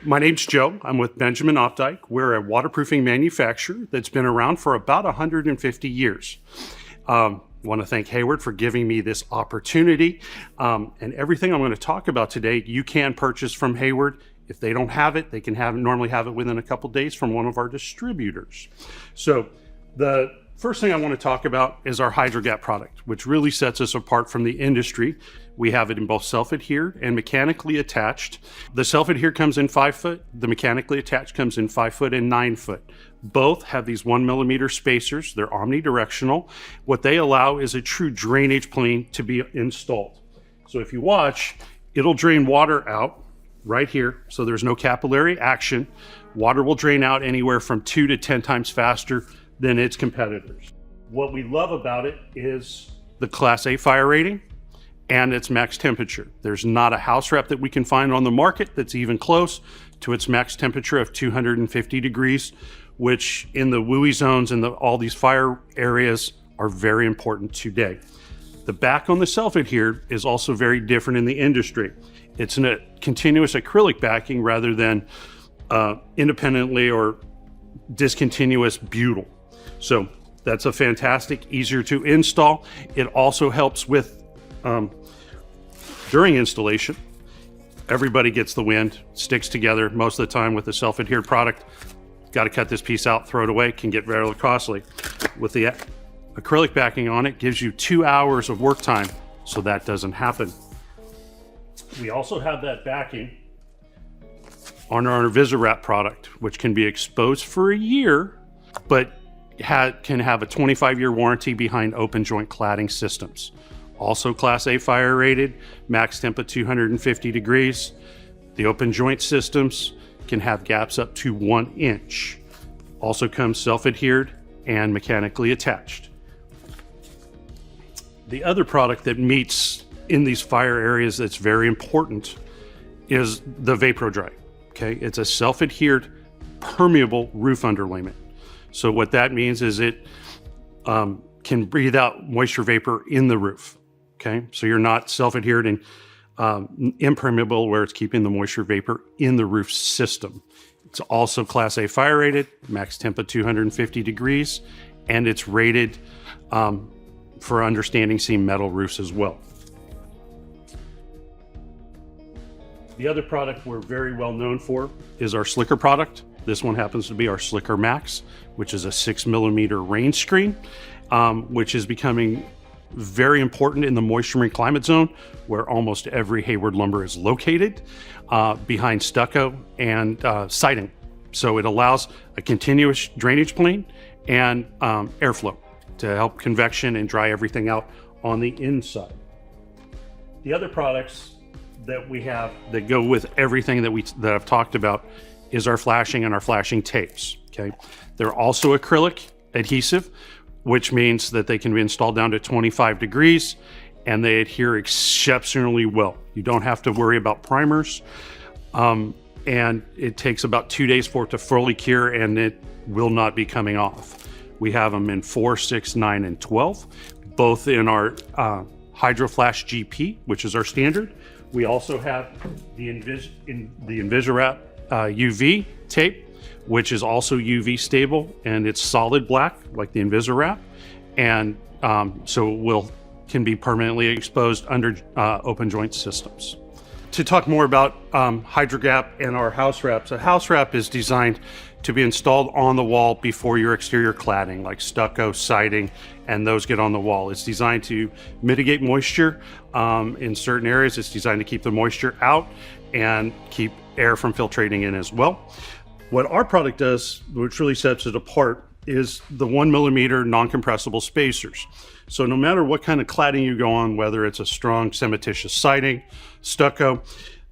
My name's Joe. I'm with Benjamin Obdyke. We're a waterproofing manufacturer that's been around for about 150 years. Want to thank Hayward for giving me this opportunity. And everything I'm going to talk about today, you can purchase from Hayward. If they don't have it, they can normally have it within a couple days from one of our distributors. So the first thing I want to talk about is our HydroGap product, which really sets us apart from the industry. We have it in both self-adhered and mechanically attached. The self-adhered comes in 5 foot. The mechanically attached comes in 5 foot and 9 foot. Both have these 1 millimeter spacers. They're omnidirectional. What they allow is a true drainage plane to be installed. So if you watch, it'll drain water out right here. So there's no capillary action. Water will drain out anywhere from 2 to 10 times faster than its competitors. What we love about it is the Class A fire rating and its max temperature. There's not a house wrap that we can find on the market that's even close to its max temperature of 250 degrees, which in the WUI zones and all these fire areas are very important today. The back on the self-adhered is also very different in the industry. It's a continuous acrylic backing rather than independently or discontinuous butyl. So that's a fantastic, easier to install. It also helps with during installation. Everybody gets the wind, sticks together most of the time with the self-adhered product. Got to cut this piece out, throw it away, can get very costly. With the acrylic backing on it, gives you 2 hours of work time, so that doesn't happen. We also have that backing on our VisiWrap product, which can be exposed for a year, but can have a 25-year warranty behind open joint cladding systems. Also Class A fire rated, max temp at 250 degrees. The open joint systems can have gaps up to 1 inch. Also comes self-adhered and mechanically attached. The other product that meets in these fire areas that's very important is the VaproDry. Okay, it's a self-adhered permeable roof underlayment. So what that means is it can breathe out moisture vapor in the roof. Okay, so you're not self-adhered and impermeable where it's keeping the moisture vapor in the roof system. It's also Class A fire rated, max temp at 250 degrees, and it's rated for understanding seam metal roofs as well. The other product we're very well known for is our Slicker product. This one happens to be our Slicker Max, which is a 6 millimeter rain screen, which is becoming very important in the moisture-marine climate zone where almost every Hayward Lumber is located, behind stucco and siding. So it allows a continuous drainage plane and airflow to help convection and dry everything out on the inside. The other products that we have that go with everything that I've talked about is our flashing and our flashing tapes. Okay, they're also acrylic adhesive, which means that they can be installed down to 25 degrees and they adhere exceptionally well. You don't have to worry about primers, and it takes about 2 days for it to fully cure and it will not be coming off. We have them in 4, 6, 9, and 12, both in our HydroFlash GP, which is our standard. We also have the VisiWrap UV tape, which is also UV stable, and it's solid black like the VisiWrap, and so can be permanently exposed under open joint systems. To talk more about HydroGap and our house wraps, a house wrap is designed to be installed on the wall before your exterior cladding, like stucco, siding, and those get on the wall. It's designed to mitigate moisture in certain areas. It's designed to keep the moisture out and keep air from filtrating in as well. What our product does, which really sets it apart, is the 1 millimeter non-compressible spacers. So no matter what kind of cladding you go on, whether it's a strong cementitious siding, stucco,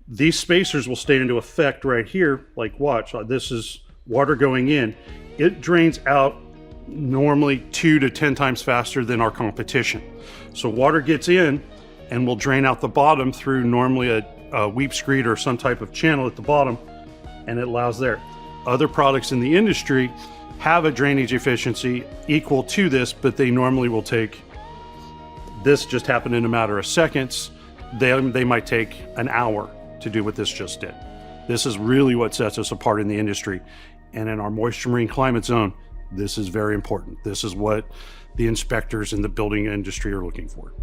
these spacers will stay into effect right here. Like watch, this is water going in. It drains out normally 2 to 10 times faster than our competition. So water gets in and will drain out the bottom through normally a weep screed or some type of channel at the bottom, and it allows there. Other products in the industry have a drainage efficiency equal to this, but they normally will take, this just happened in a matter of seconds. They might take an hour to do what this just did. This is really what sets us apart in the industry. And in our moisture marine climate zone, this is very important. This is what the inspectors in the building industry are looking for.